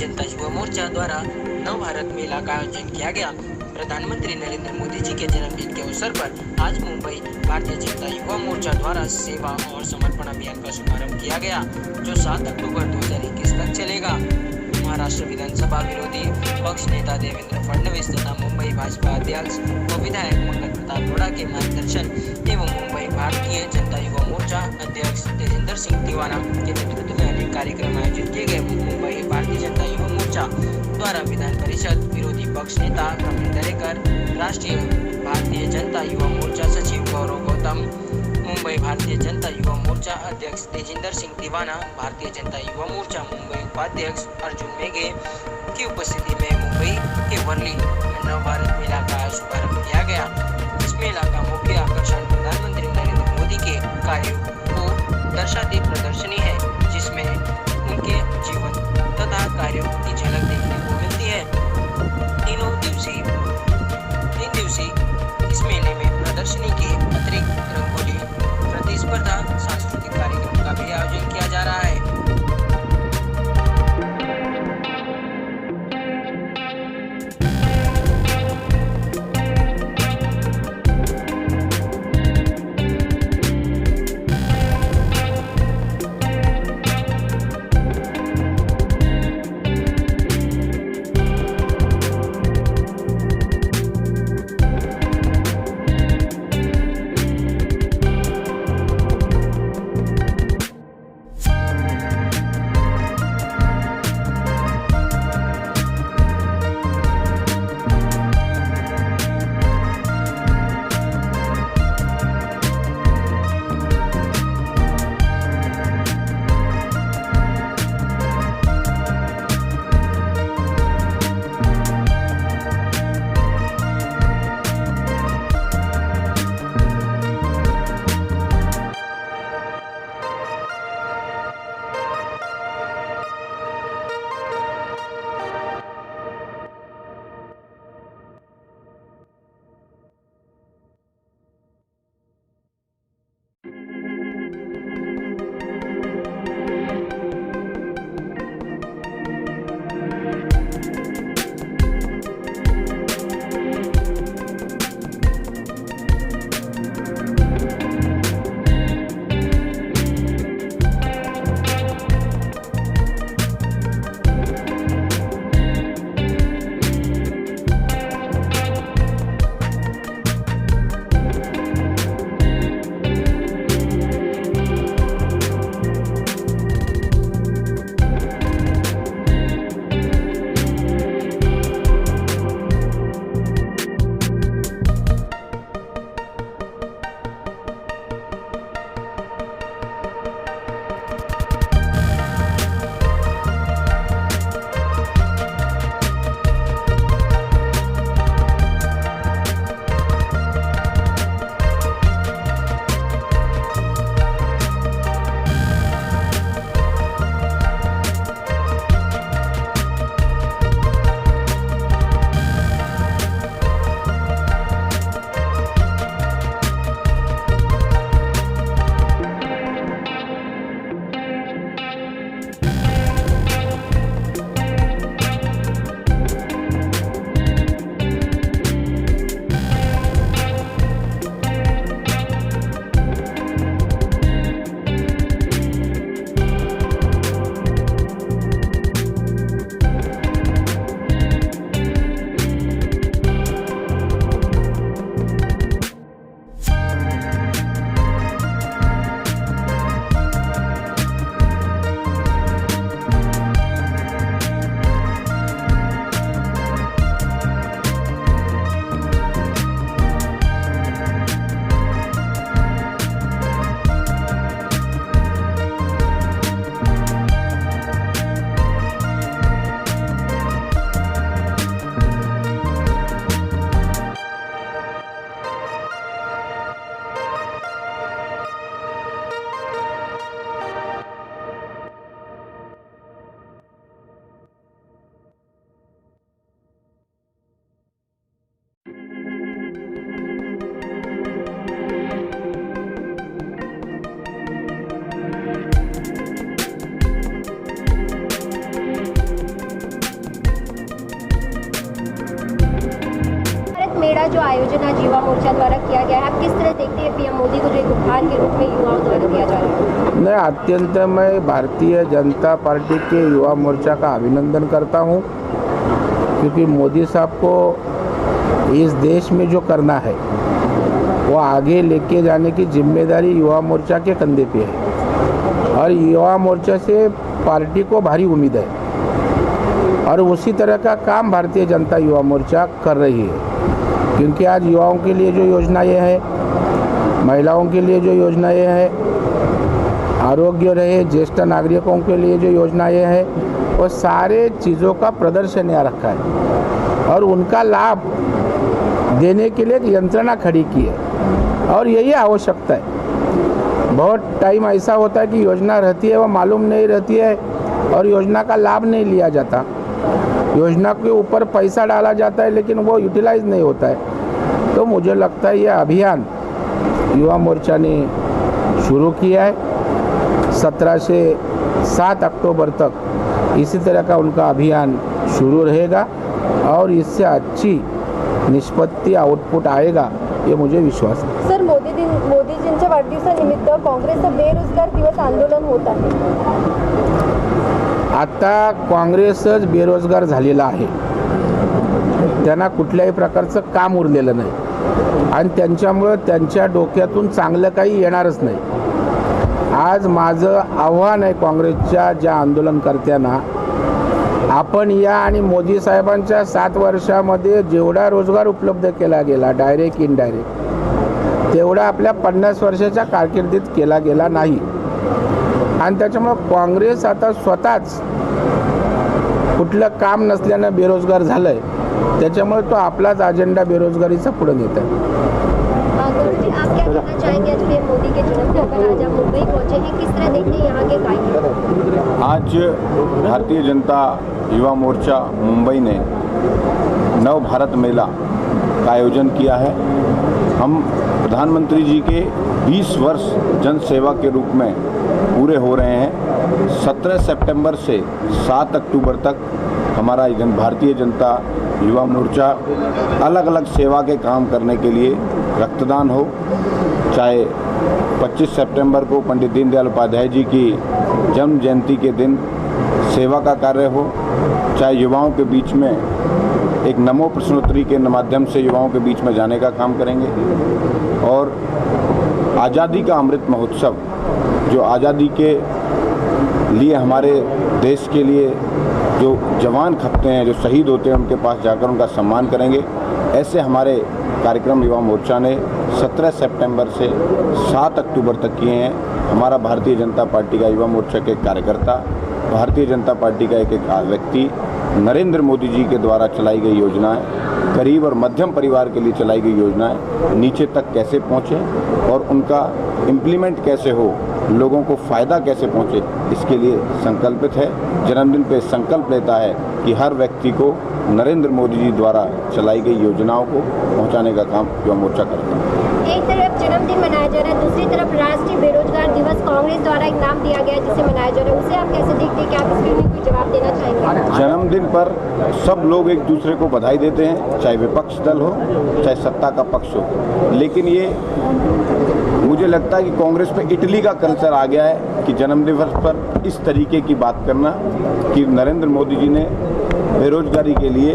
जनता युवा मोर्चा द्वारा नव भारत मेला का आयोजन किया गया। प्रधानमंत्री नरेंद्र मोदी जी के जन्मदिन के अवसर पर आज मुंबई भारतीय जनता युवा मोर्चा द्वारा सेवा और समर्पण अभियान का शुभारंभ किया गया, जो 7 अक्टूबर 2021 तक चलेगा। महाराष्ट्र विधानसभा विरोधी पक्ष नेता देवेंद्र फडणवीस तथा मुंबई भाजपा अध्यक्ष व विधायक मंगल प्रताप हुड्डा के मार्गदर्शन एवं मुंबई भारतीय जनता युवा मोर्चा अध्यक्ष तेजिंदर सिंह तिवाना के नेतृत्व में अनेक कार्यक्रम आयोजित किए गए। मुंबई भारतीय जनता युवा मोर्चा द्वारा विधान परिषद विरोधी पक्ष नेता प्रवीण दरेकर, राष्ट्रीय भारतीय जनता युवा मोर्चा सचिव गौरव गौतम, मुंबई भारतीय जनता युवा मोर्चा अध्यक्ष तेजिंदर सिंह तिवाना, भारतीय जनता युवा मोर्चा मुंबई उपाध्यक्ष अर्जुन मेघे की उपस्थिति में मुंबई के वर्ली में नव भारत मेला का शुभारंभ किया गया। इस मेला का मुख्य आकर्षण प्रधानमंत्री नरेंद्र मोदी के कार्यों को दर्शाती प्रदर्शनी है, जिसमें उनके जीवन तथा कार्यों की झलक देखने को मिलती है। 3 दिवसीय इस मेले में प्रदर्शनी के अतिरिक्त रंगोली प्रतिस्पर्धा, सांस्कृतिक कार्यक्रम का भी आयोजन किया जा रहा है। जो आयोजन आज युवा मोर्चा द्वारा किया गया है, आप किस तरह देखते हैं पीएम मोदी को जो एक उपहार के रूप में युवाओं द्वारा दिया जा रहा है? मैं अत्यंत मैं भारतीय जनता पार्टी के युवा मोर्चा का अभिनंदन करता हूं, क्योंकि मोदी साहब को इस देश में जो करना है वो आगे लेके जाने की जिम्मेदारी युवा मोर्चा के कंधे पे है और युवा मोर्चा से पार्टी को भारी उम्मीद है और उसी तरह का काम भारतीय जनता युवा मोर्चा कर रही है। क्योंकि आज युवाओं के लिए जो योजना ये है, महिलाओं के लिए जो योजना ये है, आरोग्य रहे, ज्येष्ठ नागरिकों के लिए जो योजना ये है, वो सारे चीज़ों का प्रदर्शन यहाँ रखा है और उनका लाभ देने के लिए एक यंत्रणा खड़ी की है और यही आवश्यकता है। बहुत टाइम ऐसा होता है कि योजना रहती है वो मालूम नहीं रहती है और योजना का लाभ नहीं लिया जाता, योजना के ऊपर पैसा डाला जाता है लेकिन वो यूटिलाइज नहीं होता है। तो मुझे लगता है यह अभियान युवा मोर्चा ने शुरू किया है। 17 से 7 अक्टूबर तक इसी तरह का उनका अभियान शुरू रहेगा और इससे अच्छी निष्पत्ति आउटपुट आएगा, ये मुझे विश्वास है। सर, मोदीजींच्या वाढदिवसानिमित्त काँग्रेसचं बेरोजगार दिवस आंदोलन होत आहे। आता काँग्रेसच बेरोजगार झालेला आहे, त्यांना कुठल्याही प्रकारचं काम उरलेलं नाही आणि त्यांच्यामुळं त्यांच्या डोक्यातून चांगलं काही येणारच नाही। आज माझं आव्हान आहे काँग्रेसच्या ज्या आंदोलनकर्त्यांना, आपण या आणि मोदी साहेबांच्या 7 वर्षामध्ये जेवढा रोजगार उपलब्ध केला गेला डायरेक्ट इनडायरेक्ट, तेवढा आपल्या 50 वर्षाच्या कारकिर्दीत केला गेला नाही आणि त्याच्यामुळे काँग्रेस आता स्वतःच कुठलं काम नसल्यानं बेरोजगार झालंय, त्याच्यामुळे तो आपलाच अजेंडा बेरोजगारीचा पुढे नेत आहे। आप क्या कहना चाहेंगे आज पीएम मोदी के जन्मदिन पर आज आप मुंबई पहुंचे हैं, किस तरह देखते हैं यहाँ के कार्यक्रम? आज भारतीय जनता युवा मोर्चा मुंबई ने नव भारत मेला का आयोजन किया है। हम प्रधानमंत्री जी के 20 वर्ष जन सेवा के रूप में पूरे हो रहे हैं। 17 सितंबर से 7 अक्टूबर तक हमारा भारतीय जनता युवा मोर्चा अलग अलग सेवा के काम करने के लिए रक्तदान हो, चाहे 25 सितंबर को पंडित दीनदयाल उपाध्याय जी की जन्म जयंती के दिन सेवा का कार्य हो, चाहे युवाओं के बीच में एक नमो प्रश्नोत्तरी के माध्यम से युवाओं के बीच में जाने का काम करेंगे और आज़ादी का अमृत महोत्सव जो आज़ादी के लिए हमारे देश के लिए जो जवान खपते हैं, जो शहीद होते हैं, उनके पास जाकर उनका सम्मान करेंगे। ऐसे हमारे कार्यक्रम युवा मोर्चा ने 17 सितंबर से 7 अक्टूबर तक किए हैं। हमारा भारतीय जनता पार्टी का युवा मोर्चा के कार्यकर्ता, भारतीय जनता पार्टी का एक व्यक्ति नरेंद्र मोदी जी के द्वारा चलाई गई योजनाएं, गरीब और मध्यम परिवार के लिए चलाई गई योजनाएं नीचे तक कैसे पहुँचें और उनका इम्प्लीमेंट कैसे हो, लोगों को फ़ायदा कैसे पहुँचे, इसके लिए संकल्पित है। जन्मदिन पे संकल्प लेता है कि हर व्यक्ति को नरेंद्र मोदी जी द्वारा चलाई गई योजनाओं को पहुँचाने का काम युवा मोर्चा करता है। एक तरफ जन्मदिन मनाया जा रहा है, दूसरी तरफ राष्ट्रीय बेरोजगार दिवस कांग्रेस द्वारा एक नाम दिया गया है जिसे मनाया जा रहा है, उसे आप कैसे देखते हैं? क्या आप इसके लिए कोई जवाब देना चाहेंगे? जन्मदिन पर सब लोग एक दूसरे को बधाई देते हैं, चाहे विपक्ष दल हो चाहे सत्ता का पक्ष हो, लेकिन ये मुझे लगता है कि कांग्रेस पे इटली का कल्चर आ गया है कि जन्मदिवस पर इस तरीके की बात करना कि नरेंद्र मोदी जी ने बेरोजगारी के लिए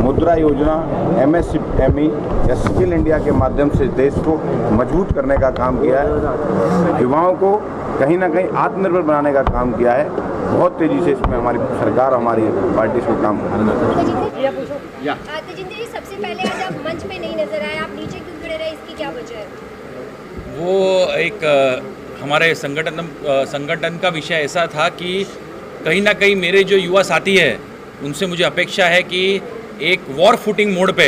मुद्रा योजना, MSME या स्किल इंडिया के माध्यम से देश को मजबूत करने का काम किया है, युवाओं को कहीं ना कहीं आत्मनिर्भर बनाने का काम किया है। बहुत तेज़ी से इसमें हमारी सरकार, हमारी पार्टी इसमें काम कर रही है। तेजिंदर जी, सबसे पहले आज आप मंच पे नहीं नजर आए, आप नीचे क्यों खड़े रहे, इसकी क्या वजह है? वो एक हमारे संगठन का विषय ऐसा था कि कहीं ना कहीं मेरे जो युवा साथी हैं उनसे मुझे अपेक्षा है कि एक वॉर फुटिंग मोड पे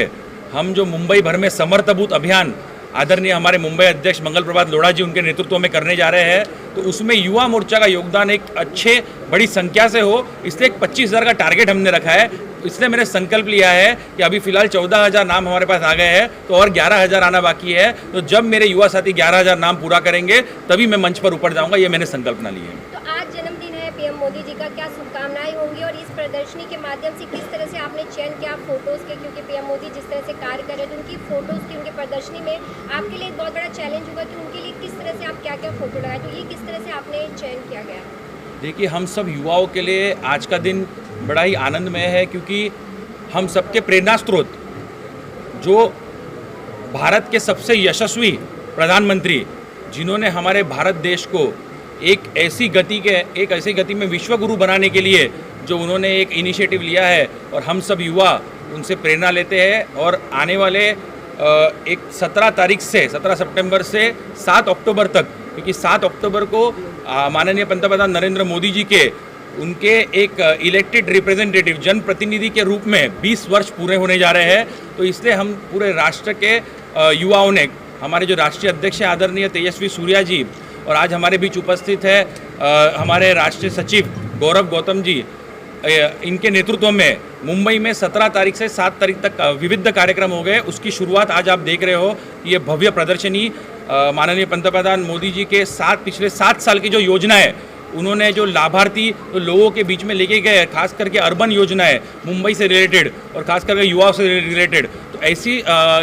हम जो मुंबई भर में समर्थबूत अभियान आदरणीय हमारे मुंबई अध्यक्ष मंगल प्रभात लोढ़ा जी उनके नेतृत्व में करने जा रहे हैं, तो उसमें युवा मोर्चा का योगदान एक अच्छे बड़ी संख्या से हो, इसलिए एक 25,000 का टारगेट हमने रखा है। इसलिए मैंने संकल्प लिया है कि अभी फिलहाल 14,000 नाम हमारे पास आ गए हैं, तो और 11,000 आना बाकी है। तो जब मेरे युवा साथी 11,000 नाम पूरा करेंगे तभी मैं मंच पर ऊपर जाऊंगा, ये मैंने संकल्पना ली है। तो आज जन्मदिन है पीएम मोदी जी का, क्या शुभकामनाएं होंगी और इस प्रदर्शनी के माध्यम से किस तरह से आपने चयन किया फोटोज़ के, क्योंकि पीएम मोदी जिस तरह से कार्य कर रहे थे उनकी फ़ोटोज़ की, उनके प्रदर्शनी में आपके लिए एक बहुत बड़ा चैलेंज होगा कि उनके लिए किस तरह से आप क्या क्या फ़ोटो लगाए, तो ये किस तरह से आपने चयन किया गया? देखिए, हम सब युवाओं के लिए आज का दिन बड़ा ही आनंदमय है, क्योंकि हम सबके प्रेरणा स्रोत जो भारत के सबसे यशस्वी प्रधानमंत्री, जिन्होंने हमारे भारत देश को एक ऐसी गति में विश्वगुरु बनाने के लिए जो उन्होंने एक इनिशिएटिव लिया है, और हम सब युवा उनसे प्रेरणा लेते हैं। और आने वाले एक 17 सितंबर से 7 अक्टूबर तक, क्योंकि 7 अक्टूबर को माननीय पंतप्रधान नरेंद्र मोदी जी के उनके एक इलेक्टेड रिप्रेजेंटेटिव जनप्रतिनिधि के रूप में 20 वर्ष पूरे होने जा रहे हैं। तो इसलिए हम पूरे राष्ट्र के युवाओं ने, हमारे जो राष्ट्रीय अध्यक्ष हैं आदरणीय तेजस्वी सूर्या जी, और आज हमारे बीच उपस्थित है हमारे राष्ट्रीय सचिव गौरव गौतम जी, इनके नेतृत्व में मुंबई में 17 तारीख से 7 तारीख तक विविध कार्यक्रम हो गए। उसकी शुरुआत आज आप देख रहे हो। ये भव्य प्रदर्शनी माननीय पंतप्रधान मोदी जी के पिछले 7 साल की जो योजना है, उन्होंने जो लाभार्थी तो लोगों के बीच में लेके गए, खास करके अर्बन योजनाएं मुंबई से रिलेटेड और खास करके युवाओं से रिलेटेड, तो ऐसी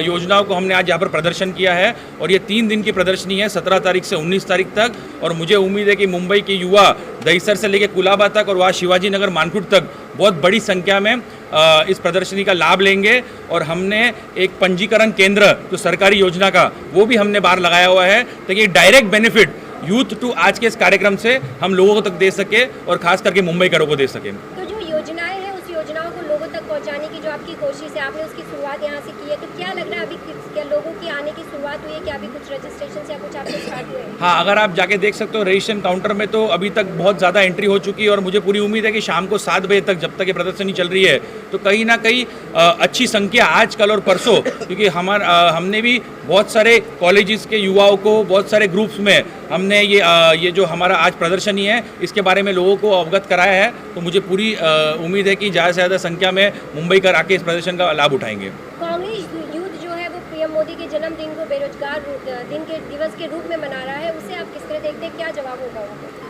योजनाओं को हमने आज यहाँ पर प्रदर्शन किया है। और ये 3 दिन की प्रदर्शनी है, 17 तारीख से 19 तारीख तक। और मुझे उम्मीद है कि मुंबई के युवा दहीसर से लेकर कुलाबा तक और वहाँ शिवाजी नगर मानकुट तक बहुत बड़ी संख्या में इस प्रदर्शनी का लाभ लेंगे। और हमने एक पंजीकरण केंद्र जो सरकारी योजना का, वो भी हमने बाहर लगाया हुआ है, ताकि डायरेक्ट बेनिफिट यूथ टू आज के इस कार्यक्रम से हम लोगों तक दे सके और खास करके मुंबईकरों को दे सके। तो जो योजनाएं हैं उस योजनाओं को लोगों तक पहुंचाने की जो आपकी कोशिश है, आपने उसकी शुरुआत यहाँ से की है, तो क्या लग रहा है अभी क्या लोगों की आने की शुरुआत हुई है, क्या अभी कुछ रजिस्ट्रेशन या कुछ आपके स्टार्ट हुए हैं? हाँ, अगर आप जाके देख सकते हो रजिस्ट्रेशन काउंटर में, तो अभी तक बहुत ज़्यादा एंट्री हो चुकी है। और मुझे पूरी उम्मीद है कि शाम को 7 बजे तक, जब तक ये प्रदर्शनी चल रही है, तो कहीं ना कहीं अच्छी संख्या आज कल और परसों, क्योंकि हमने भी बहुत सारे कॉलेजेस के युवाओं को, बहुत सारे ग्रुप्स में हमने ये जो हमारा आज प्रदर्शनी है इसके बारे में लोगों को अवगत कराया है। तो मुझे पूरी उम्मीद है कि ज़्यादा से ज़्यादा संख्या में मुंबई कर आके इस प्रदर्शन का लाभ उठाएंगे। कांग्रेस यूथ जो है वो पीएम मोदी के जन्मदिन को बेरोजगार दिन के दिवस के रूप में मना रहा है, उसे आप किस तरह देखते हैं, क्या जवाब होगा उनको?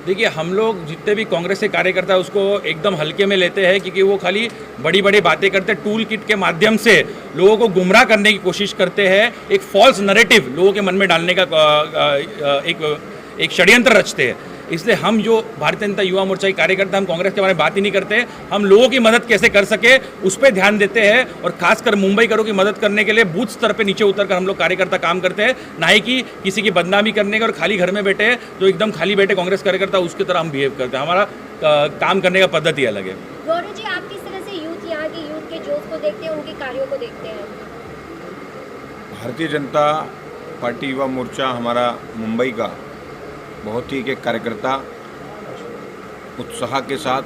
देखिए, हम लोग जितने भी कांग्रेस के कार्यकर्ता उसको एकदम हल्के में लेते हैं, क्योंकि वो खाली बड़ी बड़ी बातें करते हैं, टूल किट के माध्यम से लोगों को गुमराह करने की कोशिश करते हैं, एक फॉल्स नैरेटिव लोगों के मन में डालने का एक षड्यंत्र रचते हैं। इसलिए हम जो भारतीय जनता युवा मोर्चा के कार्यकर्ता, हम कांग्रेस के बारे में बात ही नहीं करते, हम लोगों की मदद कैसे कर सके उस पर ध्यान देते हैं। और खासकर मुंबईकरों की मदद करने के लिए बूथ स्तर पे नीचे उतरकर हम लोग कार्यकर्ता काम करते हैं, ना ही कि किसी की बदनामी करने का। और खाली घर में बैठे जो एकदम खाली बैठे कांग्रेस कार्यकर्ता, उसकी तरह हम बिहेव करते हैं। हमारा काम करने का पद्धति अलग है। गौरव जी, आप किस तरह से यहाँ के यूथ के जोश को देखते हैं, उनके कार्यों को देखते हैं? भारतीय जनता पार्टी युवा मोर्चा हमारा मुंबई का बहुत ही एक कार्यकर्ता उत्साह के साथ,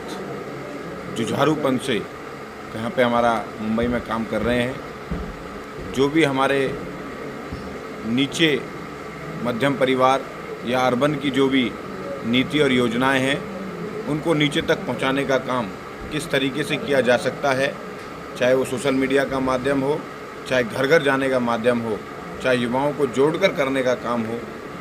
जुझारूपन से यहाँ पे हमारा मुंबई में काम कर रहे हैं। जो भी हमारे नीचे मध्यम परिवार या अर्बन की जो भी नीति और योजनाएं हैं, उनको नीचे तक पहुंचाने का काम किस तरीके से किया जा सकता है, चाहे वो सोशल मीडिया का माध्यम हो, चाहे घर घर जाने का माध्यम हो, चाहे युवाओं को जोड़कर करने का काम हो,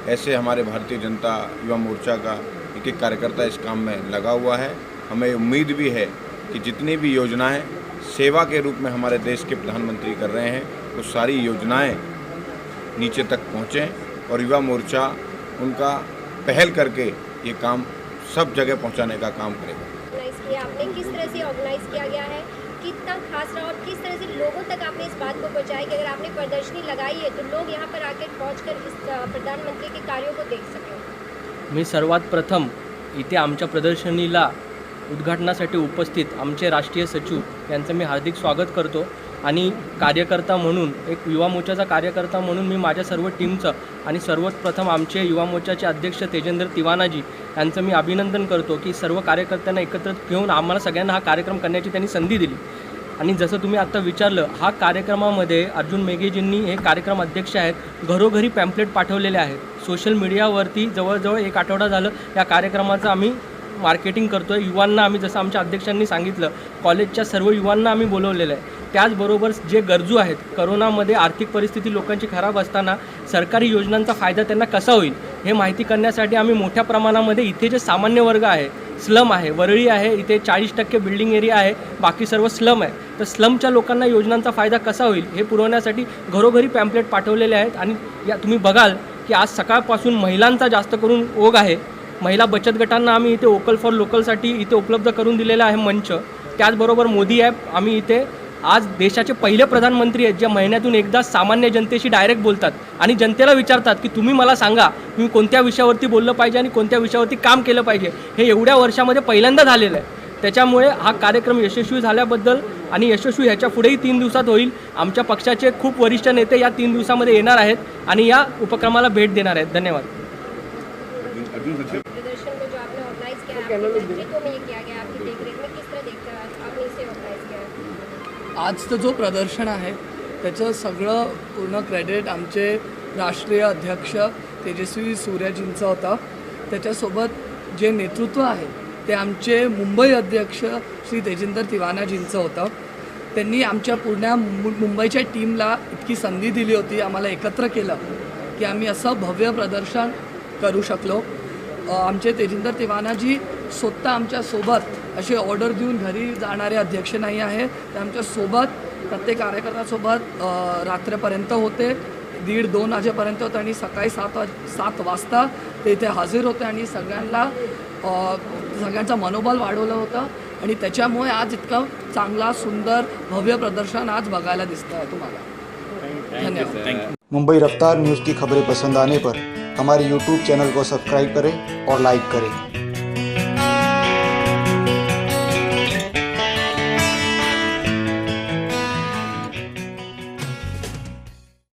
ऐसे हमारे भारतीय जनता युवा मोर्चा का एक कार्यकर्ता इस काम में लगा हुआ है। हमें उम्मीद भी है कि जितनी भी योजनाएं सेवा के रूप में हमारे देश के प्रधानमंत्री कर रहे हैं, वो सारी योजनाएं नीचे तक पहुँचें और युवा मोर्चा उनका पहल करके ये काम सब जगह पहुँचाने का काम करेगा। आपने किस तरह से ऑर्गेनाइज किया गया है, कितना खास रहा, और किस तरह से लोगों तक आपने इस बात को पहुंचाया कि अगर आपने प्रदर्शनी लगाई है तो लोग यहाँ पर आकर पहुंचकर इस प्रधानमंत्री के कार्यों को देख सकें? मी सर्वात प्रथम इथे आमच्या प्रदर्शनीला उद्घाटनासाठी उपस्थित आमचे राष्ट्रीय सचिव यांचं मी हार्दिक स्वागत करतो आणि कार्यकर्ता म्हणून, एक युवा मोर्चाचा कार्यकर्ता म्हणून मी माझ्या सर्व टीमचं आणि सर्वात प्रथम आमचे युवा मोर्चाचे अध्यक्ष तेजेंद्र तिवानाजी यांचं मी अभिनंदन करतो की सर्व कार्यकर्त्यांना एकत्र घेऊन आम्हाला सगळ्यांना हा कार्यक्रम करण्याची त्यांनी संधी दिली। आणि जसं तुम्ही आता विचारलं, हा कार्यक्रमामध्ये अर्जुन मेघेजींनी हे कार्यक्रम अध्यक्ष आहेत, घरोघरी पॅम्पलेट पाठवलेले आहेत। सोशल मीडियावरती जवळजवळ 1 आठवडा झालं या कार्यक्रमाचं आम्ही मार्केटिंग करतो आहे। युवांना आम्ही, जसं आमच्या अध्यक्षांनी सांगितलं, कॉलेजच्या सर्व युवांना आम्ही बोलवलेलं आहे। त्याचबरोबर जे गरजू आहेत, करोनामध्ये आर्थिक परिस्थिती लोकांची खराब असताना सरकारी योजनांचा फायदा त्यांना कसा होईल हे माहिती करण्यासाठी आम्ही मोठ्या प्रमाणामध्ये इथे जे सामान्य वर्ग आहे स्लम आहे, वरळी आहे, इथे 40% बिल्डिंग एरिया आहे, बाकी सर्व स्लम आहे. तर स्लमच्या लोकांना योजनांचा फायदा कसा होईल हे पुरवण्यासाठी घरोघरी पॅम्पलेट पाठवलेले आहेत. आणि या तुम्ही बघाल की आज सकाळपासून महिलांचा जास्त करून ओघ आहे. महिला बचत गटांना आम्ही इथे वोकल फॉर लोकलसाठी इथे उपलब्ध करून दिलेला आहे मंच. त्याचबरोबर मोदी ॲप आम्ही इथे आज देशाचे पहिले प्रधानमंत्री आहेत जे महिन्यातून एकदा सामान्य जनतेशी डायरेक्ट बोलतात आणि जनतेला विचारतात की तुम्ही मला सांगा मी कोणत्या विषयावरती बोललं पाहिजे आणि कोणत्या विषयावरती काम केलं पाहिजे. हे एवढ्या वर्षामध्ये पहिल्यांदा झालेलं आहे. त्याच्यामुळे हा कार्यक्रम यशस्वी झाल्याबद्दल आणि यशस्वी ह्याच्या पुढेही 3 दिवसात होईल. आमच्या पक्षाचे खूप वरिष्ठ नेते या 3 दिवसामध्ये येणार आहेत आणि या उपक्रमाला भेट देणार आहेत. धन्यवाद. प्रदर्शन में जो आपने ऑर्गेनाइज किया है, आपके नेतृत्व में ये किया गया, आपकी देखरेख में किस तरह देखते हैं आपने इसे ऑर्गेनाइज किया है? आजचं जो प्रदर्शन आहे त्याचं सगळं पूर्ण क्रेडिट आमचे राष्ट्रीय अध्यक्ष तेजस्वी सूर्यजींचं होतं. त्याच्यासोबत जे नेतृत्व आहे ते आमचे मुंबई अध्यक्ष श्री तेजिंदर तिवानाजींचं होतं. त्यांनी आमच्या पूर्ण मुंबईच्या टीमला इतकी संधी दिली होती, आम्हाला एकत्र केलं की आम्ही असं भव्य प्रदर्शन करू शकलो. आमचे तेजिंदर तिवानाजी स्वतः आमच्यासोबत असे ऑर्डर देऊन घरी जाणारे अध्यक्ष नाही आहे. ते आमच्यासोबत प्रत्येक कार्यकर्त्यासोबत रात्रीपर्यंत होते, 1:30-2 वाजेपर्यंत होते आणि सकाळी 7 वाजता ते इथे हजर होते आणि सगळ्यांचं मनोबल वाढवलं होतं. आणि त्याच्यामुळे आज इतकं चांगला सुंदर भव्य प्रदर्शन आज बघायला दिसतं आहे तुम्हाला. धन्यवाद. मुंबई रफ्तार न्यूज़ की खबरें पसंद आने पर हमारे YouTube चैनल को सब्सक्राइब करें और लाइक करें.